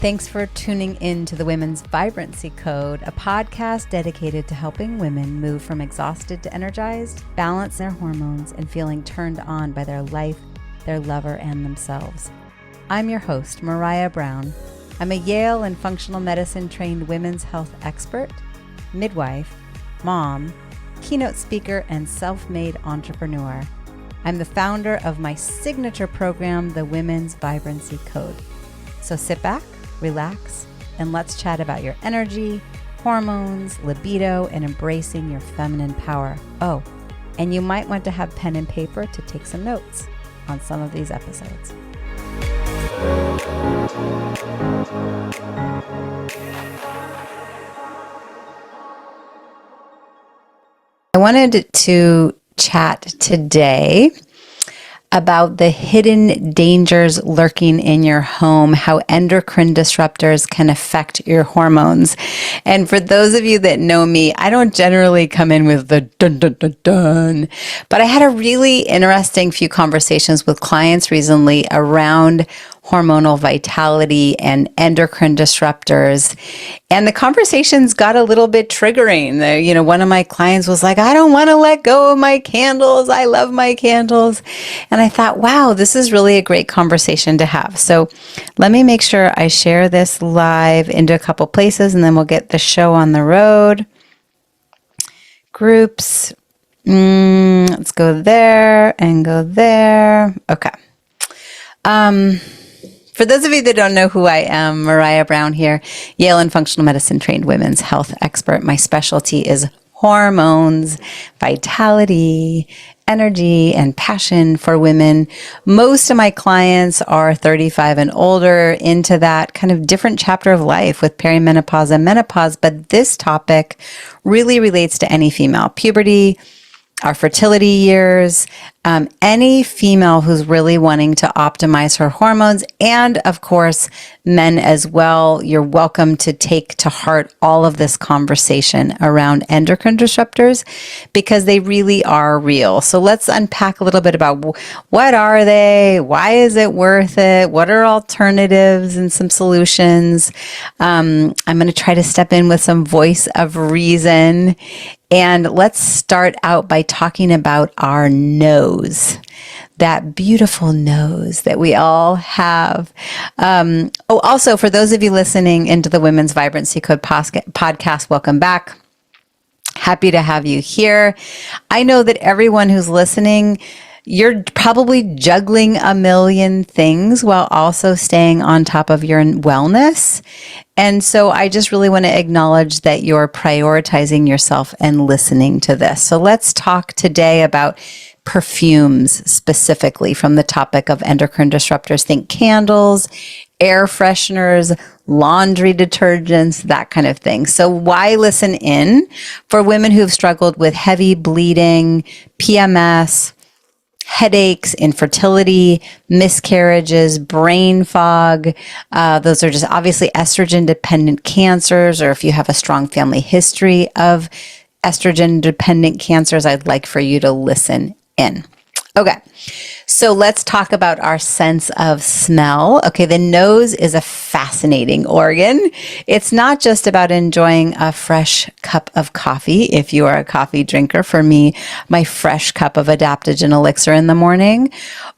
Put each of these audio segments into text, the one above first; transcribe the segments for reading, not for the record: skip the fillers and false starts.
Thanks for tuning in to the Women's Vibrancy Code, a podcast dedicated to helping women move from exhausted to energized, balance their hormones, and feeling turned on by their life, their lover, and themselves. I'm your host, Maraya Brown. I'm a Yale and functional medicine trained women's health expert, midwife, mom, keynote speaker, and self-made entrepreneur. I'm the founder of my signature program, the Women's Vibrancy Code. So sit back, relax, and let's chat about your energy, hormones, libido, and embracing your feminine power. Oh, and you might want to have pen and paper to take some notes on some of these episodes. I wanted to chat today about the hidden dangers lurking in your home, how endocrine disruptors can affect your hormones. And for those of you that know me, I don't generally come in with the dun, dun, dun, dun. But I had a really interesting few conversations with clients recently around hormonal vitality and endocrine disruptors. And the conversations got a little bit triggering. One of my clients was like, I don't want to let go of my candles. I love my candles. And I thought, wow, this is really a great conversation to have. So let me make sure I share this live into a couple places, and then we'll get the show on the road. Groups. Let's go there and go there. Okay. For those of you that don't know who I am, Maraya Brown here, Yale and functional medicine trained women's health expert. My specialty is hormones, vitality, energy, and passion for women. Most of my clients are 35 and older, into that kind of different chapter of life with perimenopause and menopause. But this topic really relates to any female. Puberty, our fertility years, any female who's really wanting to optimize her hormones, and of course, men as well. You're welcome to take to heart all of this conversation around endocrine disruptors because they really are real. So let's unpack a little bit about what are they? Why is it worth it? What are alternatives and some solutions? I'm going to try to step in with some voice of reason. And let's start out by talking about our nose, that beautiful nose that we all have. Also, for those of you listening into the Women's Vibrancy Code podcast, welcome back. Happy to have you here. I know that everyone who's listening, you're probably juggling a million things while also staying on top of your wellness. And so I just really want to acknowledge that you're prioritizing yourself and listening to this. So let's talk today about perfumes specifically from the topic of endocrine disruptors. Think candles, air fresheners, laundry detergents, that kind of thing. So why listen in? For women who've struggled with heavy bleeding, PMS, headaches, infertility, miscarriages, brain fog. Those are just obviously estrogen-dependent cancers, or if you have a strong family history of estrogen-dependent cancers, I'd like for you to listen in. Okay, so let's talk about our sense of smell. Okay, the nose is a fascinating organ. It's not just about enjoying a fresh cup of coffee, if you are a coffee drinker. For me, my fresh cup of adaptogen elixir in the morning,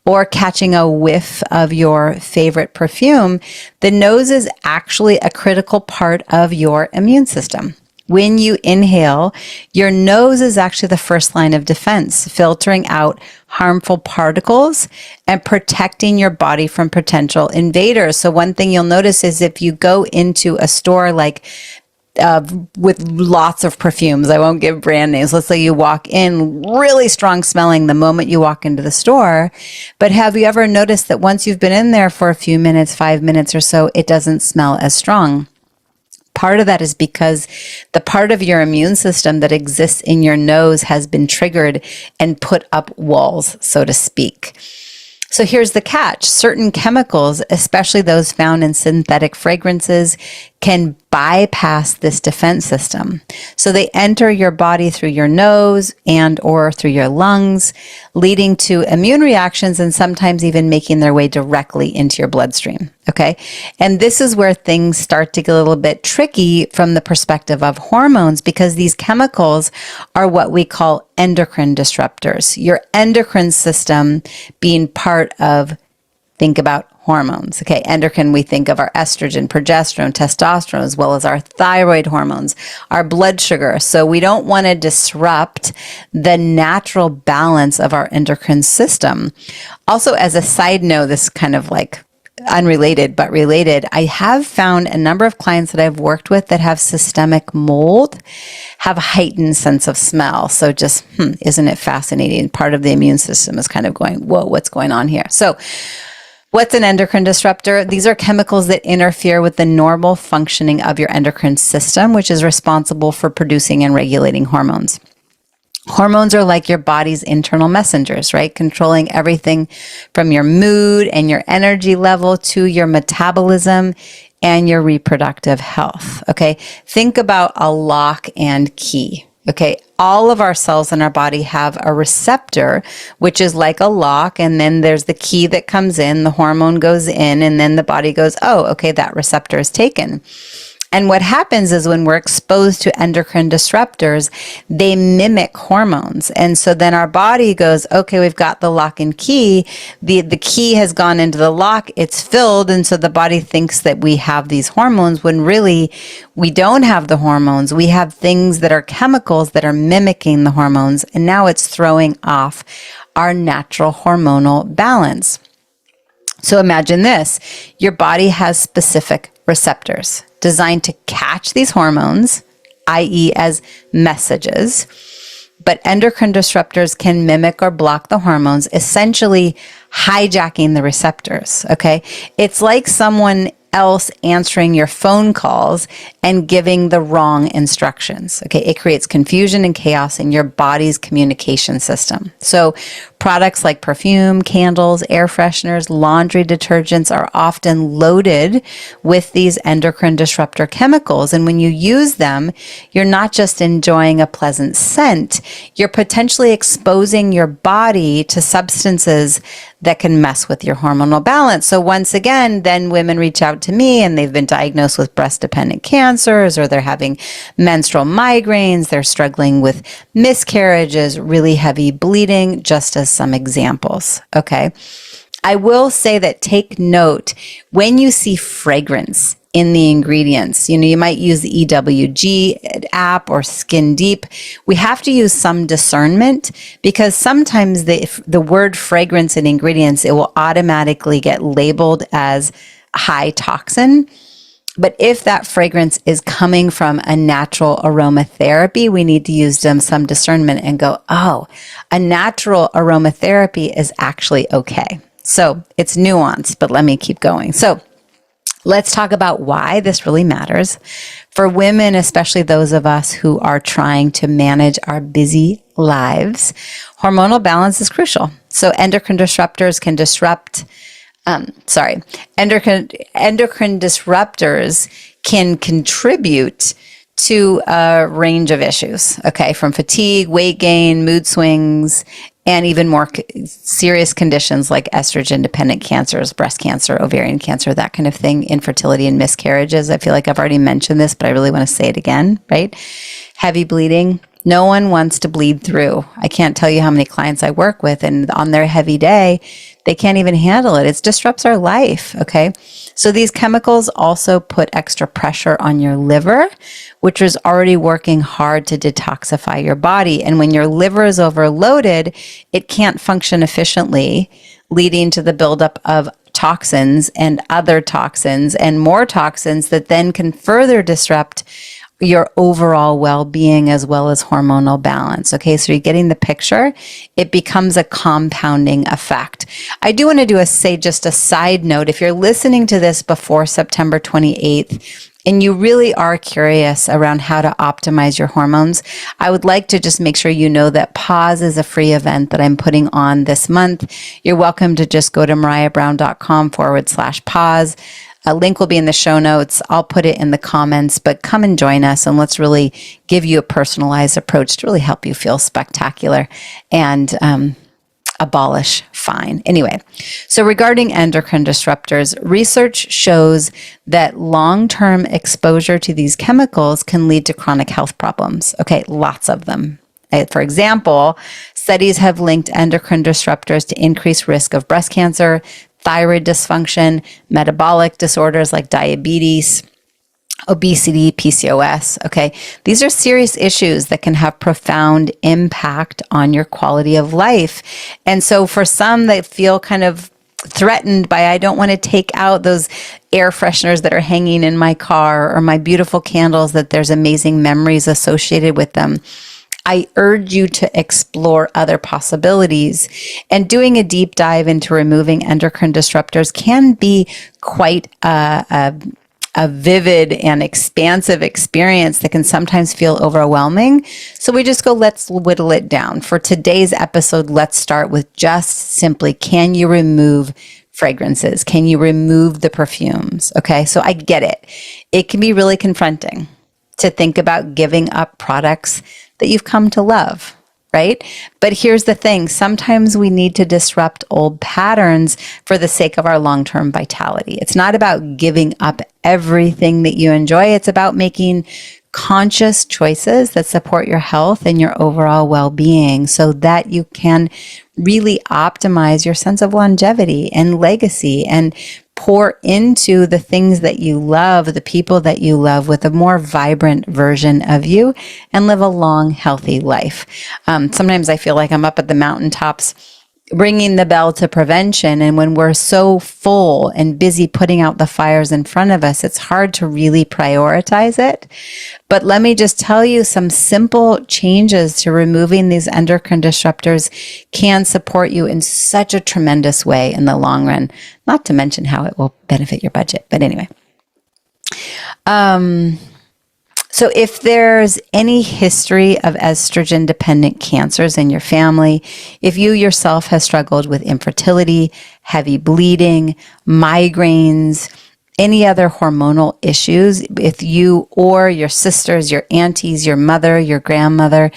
or catching a whiff of your favorite perfume. The nose is actually a critical part of your immune system. When you inhale, your nose is actually the first line of defense, filtering out harmful particles and protecting your body from potential invaders. So one thing you'll notice is if you go into a store like with lots of perfumes, I won't give brand names. Let's say you walk in really strong smelling the moment you walk into the store. But have you ever noticed that once you've been in there for a few minutes, 5 minutes or so, it doesn't smell as strong? Part of that is because the part of your immune system that exists in your nose has been triggered and put up walls, so to speak. So here's the catch. Certain chemicals, especially those found in synthetic fragrances, can bypass this defense system. So they enter your body through your nose and or through your lungs, leading to immune reactions and sometimes even making their way directly into your bloodstream. Okay. And this is where things start to get a little bit tricky from the perspective of hormones, because these chemicals are what we call endocrine disruptors. Your endocrine system being part of, think about hormones. Okay, endocrine, we think of our estrogen, progesterone, testosterone, as well as our thyroid hormones, our blood sugar. So we don't want to disrupt the natural balance of our endocrine system. Also, as a side note, this kind of like unrelated but related, I have found a number of clients that I've worked with that have systemic mold have a heightened sense of smell. So just, isn't it fascinating? Part of the immune system is kind of going, whoa, what's going on here? So what's an endocrine disruptor? These are chemicals that interfere with the normal functioning of your endocrine system, which is responsible for producing and regulating hormones. Hormones are like your body's internal messengers, right? Controlling everything from your mood and your energy level to your metabolism and your reproductive health. Okay. Think about a lock and key. Okay. All of our cells in our body have a receptor, which is like a lock. And then there's the key that comes in, the hormone goes in, and then the body goes, oh, okay, that receptor is taken. And what happens is when we're exposed to endocrine disruptors, they mimic hormones. And so then our body goes, okay, we've got the lock and key. The key has gone into the lock, it's filled. And so the body thinks that we have these hormones when really we don't have the hormones. We have things that are chemicals that are mimicking the hormones. And now it's throwing off our natural hormonal balance. So imagine this, your body has specific receptors designed to catch these hormones, i.e. as messages, but endocrine disruptors can mimic or block the hormones, essentially hijacking the receptors, okay? It's like someone else answering your phone calls and giving the wrong instructions. Okay, it creates confusion and chaos in your body's communication system. So products like perfume, candles, air fresheners, laundry detergents are often loaded with these endocrine disruptor chemicals. And when you use them, you're not just enjoying a pleasant scent, you're potentially exposing your body to substances that can mess with your hormonal balance. So once again, then women reach out to me and they've been diagnosed with breast-dependent cancers, or they're having menstrual migraines, they're struggling with miscarriages, really heavy bleeding, just as some examples. Okay. I will say that take note when you see fragrance in the ingredients. You might use the EWG app or Skin Deep. We have to use some discernment, because sometimes the word fragrance in ingredients, it will automatically get labeled as high toxin. But if that fragrance is coming from a natural aromatherapy, we need to use some discernment and go, oh, a natural aromatherapy is actually okay. So it's nuanced, but let me keep going. So let's talk about why this really matters. For women, especially those of us who are trying to manage our busy lives, hormonal balance is crucial. So endocrine disruptors can endocrine disruptors can contribute to a range of issues, okay, from fatigue, weight gain, mood swings, and even more serious conditions like estrogen-dependent cancers, breast cancer, ovarian cancer, that kind of thing, infertility and miscarriages. I feel like I've already mentioned this, but I really want to say it again, right? Heavy bleeding. No one wants to bleed through. I can't tell you how many clients I work with, and on their heavy day, they can't even handle it. It disrupts our life, okay? So these chemicals also put extra pressure on your liver, which is already working hard to detoxify your body. And when your liver is overloaded, it can't function efficiently, leading to the buildup of toxins and other toxins and more toxins that then can further disrupt your overall well-being as well as hormonal balance. Okay, so you're getting the picture. It becomes a compounding effect. I do want to just a side note. If you're listening to this before September 28th, and you really are curious around how to optimize your hormones, I would like to just make sure you know that Pause is a free event that I'm putting on this month. You're welcome to just go to marayabrown.com/pause. A link will be in the show notes. I'll put it in the comments, but come and join us and let's really give you a personalized approach to really help you feel spectacular and abolish fine. Anyway, so regarding endocrine disruptors, research shows that long-term exposure to these chemicals can lead to chronic health problems. Okay, lots of them. For example, studies have linked endocrine disruptors to increased risk of breast cancer, thyroid dysfunction, metabolic disorders like diabetes, obesity, PCOS. Okay. These are serious issues that can have profound impact on your quality of life. And so for some that feel kind of threatened by, I don't want to take out those air fresheners that are hanging in my car or my beautiful candles that there's amazing memories associated with them, I urge you to explore other possibilities. And doing a deep dive into removing endocrine disruptors can be quite a vivid and expansive experience that can sometimes feel overwhelming. So we just go, let's whittle it down. For today's episode, let's start with just simply, can you remove fragrances? Can you remove the perfumes? Okay, so I get it. It can be really confronting to think about giving up products that you've come to love, right? But here's the thing. Sometimes we need to disrupt old patterns for the sake of our long-term vitality. It's not about giving up everything that you enjoy. It's about making conscious choices that support your health and your overall well-being so that you can really optimize your sense of longevity and legacy and pour into the things that you love, the people that you love, with a more vibrant version of you and live a long, healthy life. Sometimes I feel like I'm up at the mountaintops ringing the bell to prevention. And when we're so full and busy putting out the fires in front of us, it's hard to really prioritize it. But let me just tell you, some simple changes to removing these endocrine disruptors can support you in such a tremendous way in the long run, not to mention how it will benefit your budget. But anyway, so if there's any history of estrogen-dependent cancers in your family, if you yourself have struggled with infertility, heavy bleeding, migraines, any other hormonal issues, if you or your sisters, your aunties, your mother, your grandmother,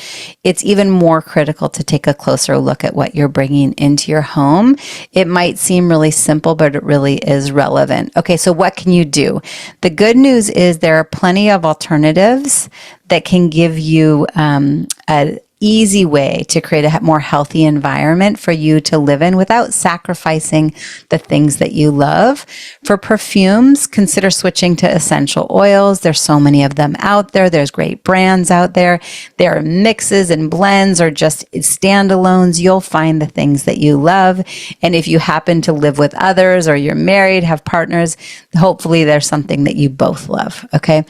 it's even more critical to take a closer look at what you're bringing into your home. It might seem really simple, but it really is relevant. Okay, so what can you do? The good news is there are plenty of alternatives that can give you a easy way to create a more healthy environment for you to live in without sacrificing the things that you love. For perfumes, consider switching to essential oils. There's so many of them out there. There's great brands out there. There are mixes and blends or just standalones. You'll find the things that you love. And if you happen to live with others or you're married, have partners, hopefully there's something that you both love. Okay.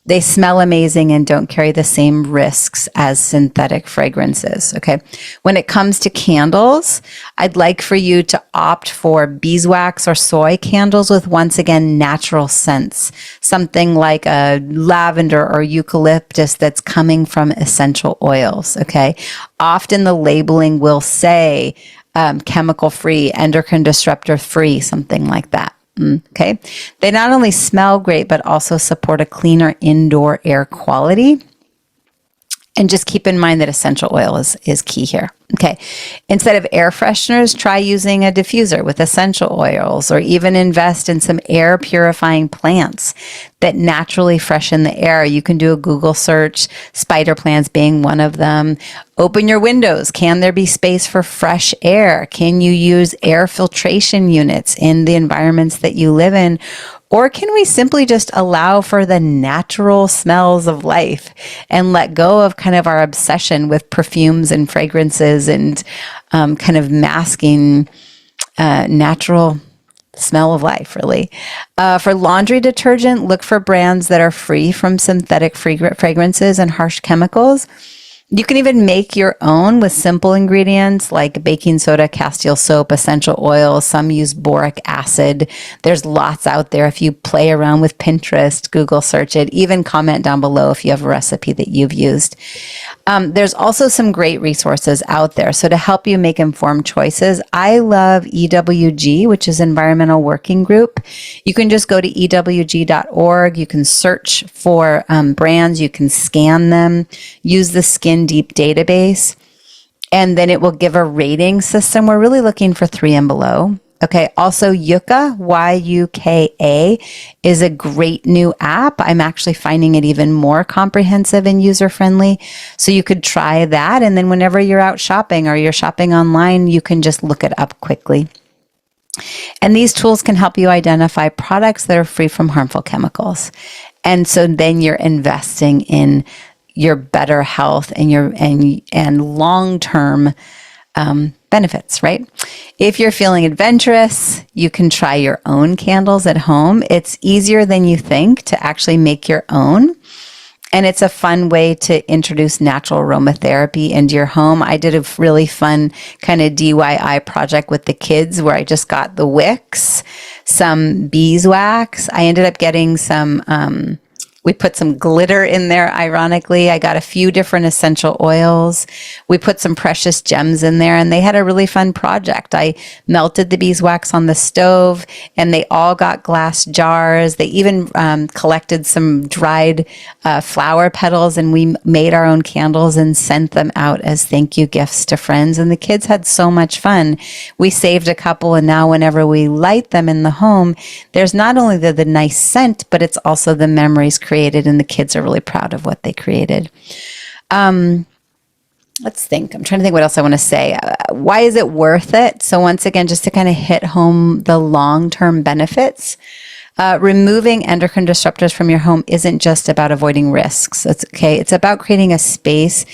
They smell amazing and don't carry the same risks as synthetic fragrances, okay? When it comes to candles, I'd like for you to opt for beeswax or soy candles with, once again, natural scents. Something like a lavender or eucalyptus that's coming from essential oils, okay? Often the labeling will say chemical-free, endocrine disruptor-free, something like that. Okay. They not only smell great, but also support a cleaner indoor air quality. And just keep in mind that essential oil is key here. Okay. Instead of air fresheners, try using a diffuser with essential oils, or even invest in some air purifying plants that naturally freshen the air. You can do a Google search, spider plants being one of them. Open your windows. Can there be space for fresh air? Can you use air filtration units in the environments that you live in? Or can we simply just allow for the natural smells of life and let go of kind of our obsession with perfumes and fragrances and kind of masking natural smell of life, really. For laundry detergent, look for brands that are free from synthetic fragrances and harsh chemicals. You can even make your own with simple ingredients like baking soda, castile soap, essential oils. Some use boric acid. There's lots out there. If you play around with Pinterest, Google search it, even comment down below if you have a recipe that you've used. There's also some great resources out there. So to help you make informed choices, I love EWG, which is Environmental Working Group. You can just go to ewg.org. You can search for brands. You can scan them, use the Skin Deep database, and then it will give a rating system. We're really looking for 3 and below. Okay. Also, Yuka, Yuka, is a great new app. I'm actually finding it even more comprehensive and user-friendly. So you could try that. And then whenever you're out shopping or you're shopping online, you can just look it up quickly. And these tools can help you identify products that are free from harmful chemicals. And so then you're investing in your better health and and long-term benefits, right? If you're feeling adventurous, you can try your own candles at home. It's easier than you think to actually make your own. And it's a fun way to introduce natural aromatherapy into your home. I did a really fun kind of DIY project with the kids where I just got the wicks, some beeswax. I ended up getting some, we put some glitter in there, ironically. I got a few different essential oils. We put some precious gems in there, and they had a really fun project. I melted the beeswax on the stove, and they all got glass jars. They even collected some dried flower petals, and we made our own candles and sent them out as thank you gifts to friends. And the kids had so much fun. We saved a couple, and now whenever we light them in the home, there's not only the nice scent, but it's also the memories created, and the kids are really proud of what they created. Let's think. I'm trying to think what else I want to say. Why is it worth it? So once again, just to kind of hit home the long-term benefits, removing endocrine disruptors from your home isn't just about avoiding risks. It's about creating a space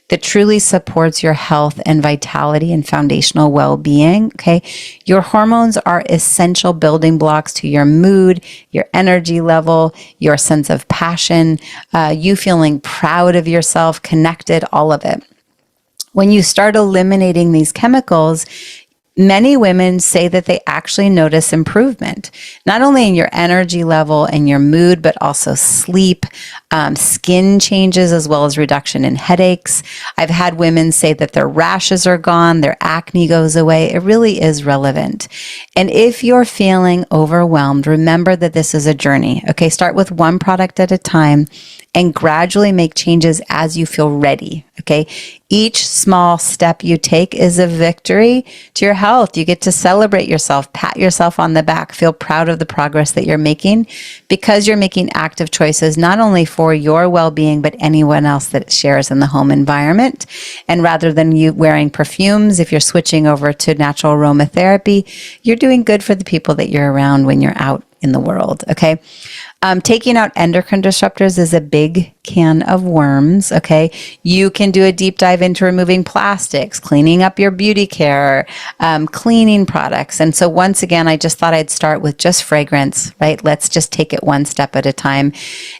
that truly supports your health and vitality and foundational well-being. Okay. Your hormones are essential building blocks to your mood, your energy level, your sense of passion, you feeling proud of yourself, connected, all of it. When you start eliminating these chemicals, many women say that they actually notice improvement, not only in your energy level and your mood, but also sleep, skin changes, as well as reduction in headaches. I've had women say that their rashes are gone, their acne goes away. It really is relevant. And if you're feeling overwhelmed, remember that this is a journey. Okay, start with one product at a time and gradually make changes as you feel ready. Okay. Each small step you take is a victory to your health. You get to celebrate yourself, pat yourself on the back, feel proud of the progress that you're making because you're making active choices, not only for your well-being, but anyone else that shares in the home environment. And rather than you wearing perfumes, if you're switching over to natural aromatherapy, you're doing good for the people that you're around when you're out in the world. Okay. Taking out endocrine disruptors is a big can of worms. Okay. You can do a deep dive into removing plastics, cleaning up your beauty care, cleaning products. And so once again, I just thought I'd start with just fragrance, right? Let's just take it one step at a time.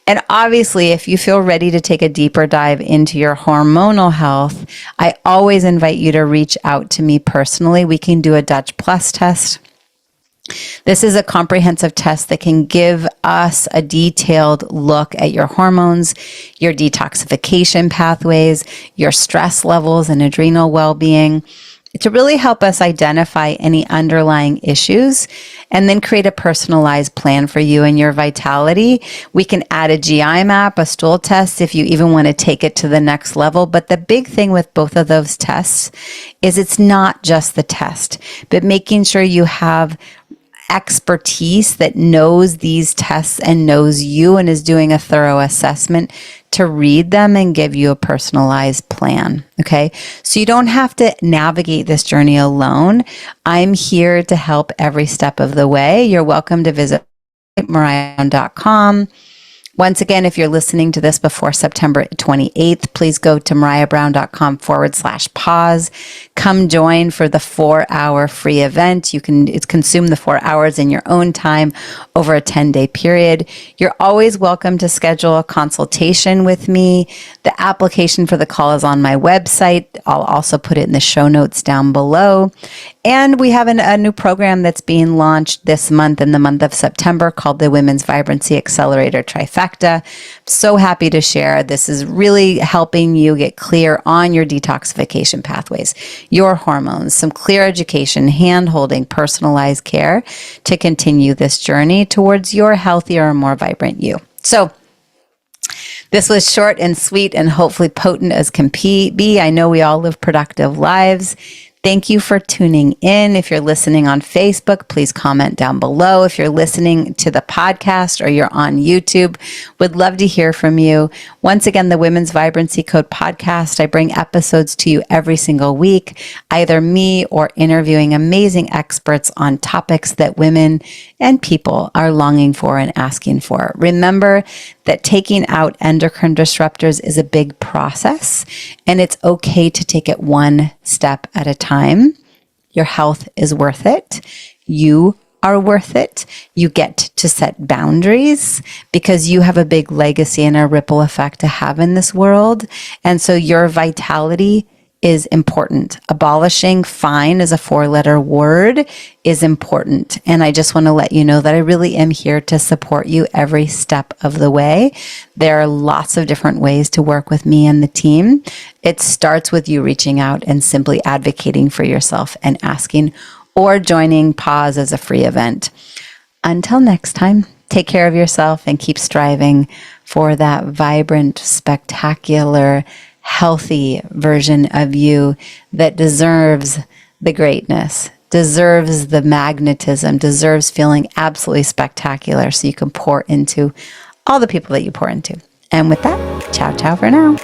And obviously, if you feel ready to take a deeper dive into your hormonal health, I always invite you to reach out to me personally. We can do a Dutch Plus test. This is a comprehensive test that can give us a detailed look at your hormones, your detoxification pathways, your stress levels and adrenal well-being to really help us identify any underlying issues and then create a personalized plan for you and your vitality. We can add a GI map, a stool test if you even want to take it to the next level. But the big thing with both of those tests is it's not just the test, but making sure you have expertise that knows these tests and knows you and is doing a thorough assessment to read them and give you a personalized plan. Okay. So you don't have to navigate this journey alone. I'm here to help every step of the way. You're welcome to visit marayabrown.com. Once again, if you're listening to this before September 28th, please go to marayabrown.com/pause. Come join for the 4-hour free event. You can consume the 4 hours in your own time over a 10-day period. You're always welcome to schedule a consultation with me. The application for the call is on my website. I'll also put it in the show notes down below. And we have a new program that's being launched this month, in the month of September, called the Women's Vibrancy Accelerator Trifecta. So happy to share. This is really helping you get clear on your detoxification pathways, your hormones, some clear education, hand-holding, personalized care to continue this journey towards your healthier and more vibrant you. So this was short and sweet and hopefully potent as can be. I know we all live productive lives. Thank you for tuning in. If you're listening on Facebook, please comment down below. If you're listening to the podcast or you're on YouTube, would love to hear from you. Once again, the Women's Vibrancy Code podcast, I bring episodes to you every single week, either me or interviewing amazing experts on topics that women and people are longing for and asking for. Remember that taking out endocrine disruptors is a big process, and it's okay to take it one step at a time. Your health is worth it. You are worth it. You get to set boundaries because you have a big legacy and a ripple effect to have in this world. And so your vitality is important. Abolishing fine as a 4-letter word is important. And I just want to let you know that I really am here to support you every step of the way. There are lots of different ways to work with me and the team. It starts with you reaching out and simply advocating for yourself and asking or joining Pause as a free event. Until next time, take care of yourself and keep striving for that vibrant, spectacular, healthy version of you that deserves the greatness, deserves the magnetism, deserves feeling absolutely spectacular so you can pour into all the people that you pour into. And with that, ciao, ciao for now.